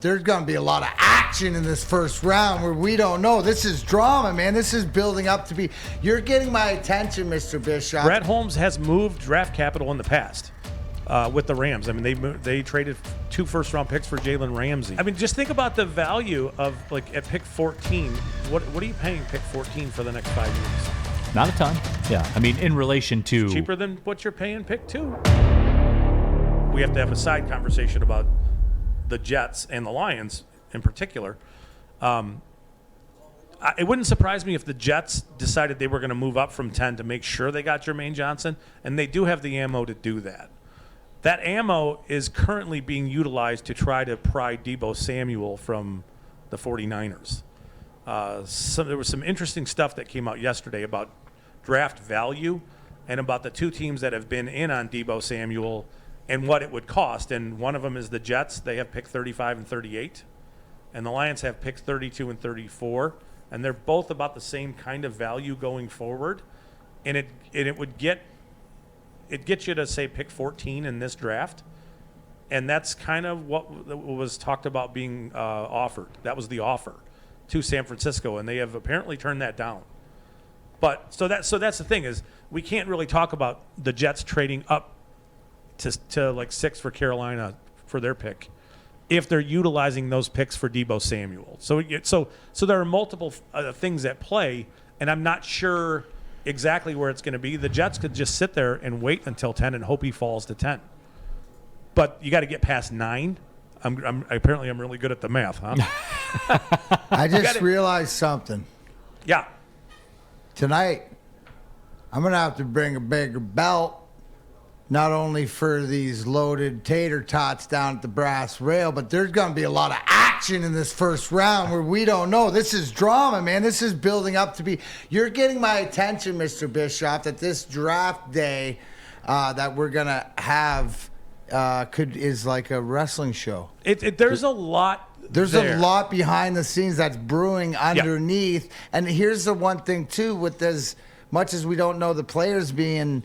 There's going to be a lot of action in this first round where we don't know. This is drama, man. This is building up to be. You're getting my attention, Mr. Bishop. Brett Holmes has moved draft capital in the past with the Rams. I mean, they traded 2 first-round picks for Jalen Ramsey. I mean, just think about the value of, like, at pick 14. What are you paying pick 14 for the next 5 years? Not a ton. Yeah. I mean, in relation to... It's cheaper than what you're paying pick 2. We have to have a side conversation about the Jets and the Lions in particular. It wouldn't surprise me if the Jets decided they were going to move up from 10 to make sure they got Jermaine Johnson, and they do have the ammo to do that. That ammo is currently being utilized to try to pry Deebo Samuel from the 49ers. So there was some interesting stuff that came out yesterday about draft value and about the 2 teams that have been in on Deebo Samuel and what it would cost. And one of them is the Jets. They have pick 35 and 38. And the Lions have pick 32 and 34. And they're both about the same kind of value going forward. And it gets you to, say, pick 14 in this draft. And that's kind of what was talked about being offered. That was the offer to San Francisco, and they have apparently turned that down. But so that's the thing, is we can't really talk about the Jets trading up to like 6 for Carolina for their pick if they're utilizing those picks for Deebo Samuel. So there are multiple things at play, and I'm not sure exactly where it's going to be. The Jets could just sit there and wait until 10 and hope he falls to 10. But you got to get past 9. Apparently I'm really good at the math, huh? I just realized something. Yeah. Tonight, I'm going to have to bring a bigger belt, not only for these loaded tater tots down at the brass rail, but there's going to be a lot of action in this first round where we don't know. This is drama, man. This is building up to be. You're getting my attention, Mr. Bischoff, that this draft day that we're going to have is like a wrestling show. There's a lot. There's a lot behind the scenes that's brewing underneath. Yeah. And here's the one thing, too, with as much as we don't know the players being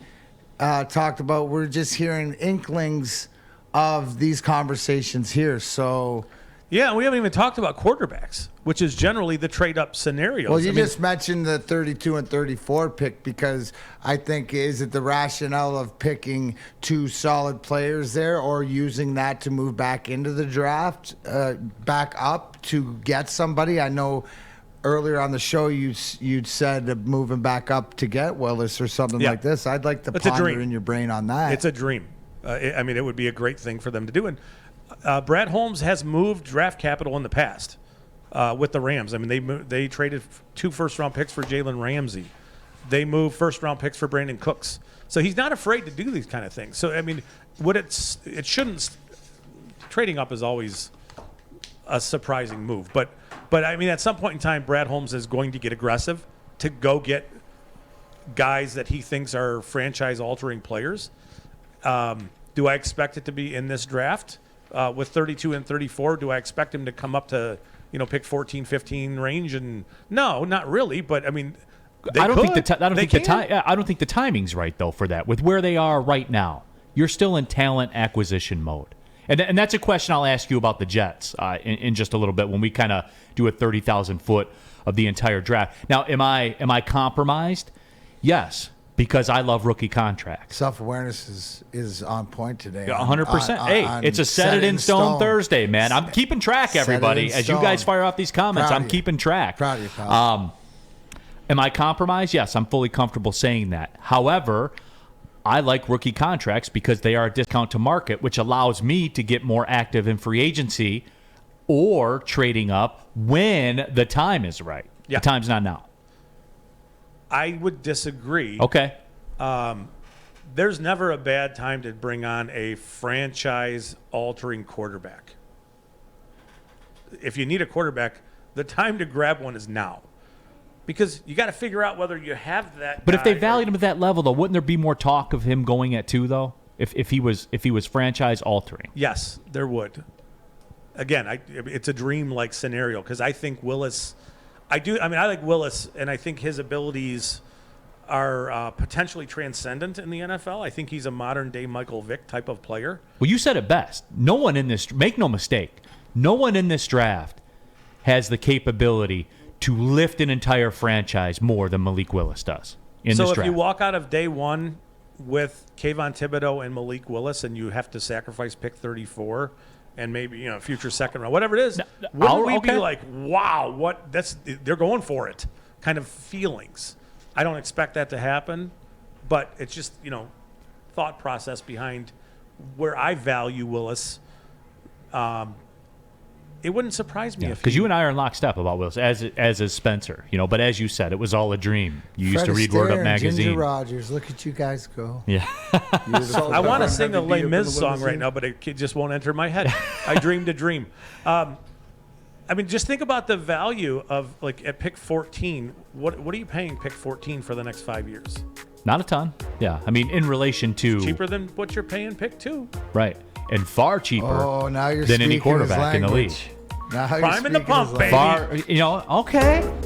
talked about, we're just hearing inklings of these conversations here. So, yeah, we haven't even talked about quarterbacks, which is generally the trade-up scenario. Well, you just mentioned the 32 and 34 pick because I think, is it the rationale of picking 2 solid players there or using that to move back into the draft, back up to get somebody? I know earlier on the show you'd said moving back up to get Willis or something like this. I'd like to ponder in your brain on that. It's a dream. I mean, it would be a great thing for them to do. And Brett Holmes has moved draft capital in the past with the Rams. I mean, they traded 2 first-round picks for Jalen Ramsey. They moved first-round picks for Brandon Cooks. So he's not afraid to do these kind of things. So, I mean, it shouldn't – trading up is always a surprising move. But I mean, at some point in time, Brad Holmes is going to get aggressive to go get guys that he thinks are franchise-altering players. Do I expect it to be in this draft with 32 and 34? Do I expect him to come up to, pick 14, 15 range? And no, not really. But I mean, I don't think the timing's right though for that. With where they are right now, you're still in talent acquisition mode. And that's a question I'll ask you about the Jets in just a little bit when we kind of do a 30,000 foot of the entire draft. Now, am I compromised? Yes, because I love rookie contracts. Self-awareness is on point today. 100%. Hey, it's a set it in stone Thursday, man. I'm keeping track, everybody. As you guys fire off these comments, I'm keeping track. Proud of you, pal. Am I compromised? Yes, I'm fully comfortable saying that. However, I like rookie contracts because they are a discount to market, which allows me to get more active in free agency or trading up when the time is right. Yeah. The time's not now. I would disagree. Okay. There's never a bad time to bring on a franchise-altering quarterback. If you need a quarterback, the time to grab one is now. Because you got to figure out whether you have that. But if they valued him at that level, though, wouldn't there be more talk of him going at 2, though? If he was franchise altering? Yes, there would. Again, it's a dream-like scenario because I think Willis. I like Willis, and I think his abilities are potentially transcendent in the NFL. I think he's a modern-day Michael Vick type of player. Well, you said it best. No one in this. Make no mistake. No one in this draft has the capability to lift an entire franchise more than Malik Willis does in So this if draft. you walk out of day one with Kayvon Thibodeau and Malik Willis, and you have to sacrifice pick 34 and maybe future second round, whatever it is, wouldn't we be like, wow, what? They're going for it kind of feelings. I don't expect that to happen, but it's just thought process behind where I value Willis. It wouldn't surprise me if because you and I are in lockstep about Willis, as is Spencer. But as you said, it was all a dream. You used to read Word Up magazine. Ginger Rogers, look at you guys go. Yeah. I want to sing a Les Mis song right now, but it just won't enter my head. I dreamed a dream. Just think about the value of at pick 14. What are you paying pick 14 for the next 5 years? Not a ton. Yeah. In relation to Cheaper than what you're paying pick 2. Right. And far cheaper now you're than any speaking his quarterback in the league. language. Now you're Prime in the speaking his pump, language. baby. Okay.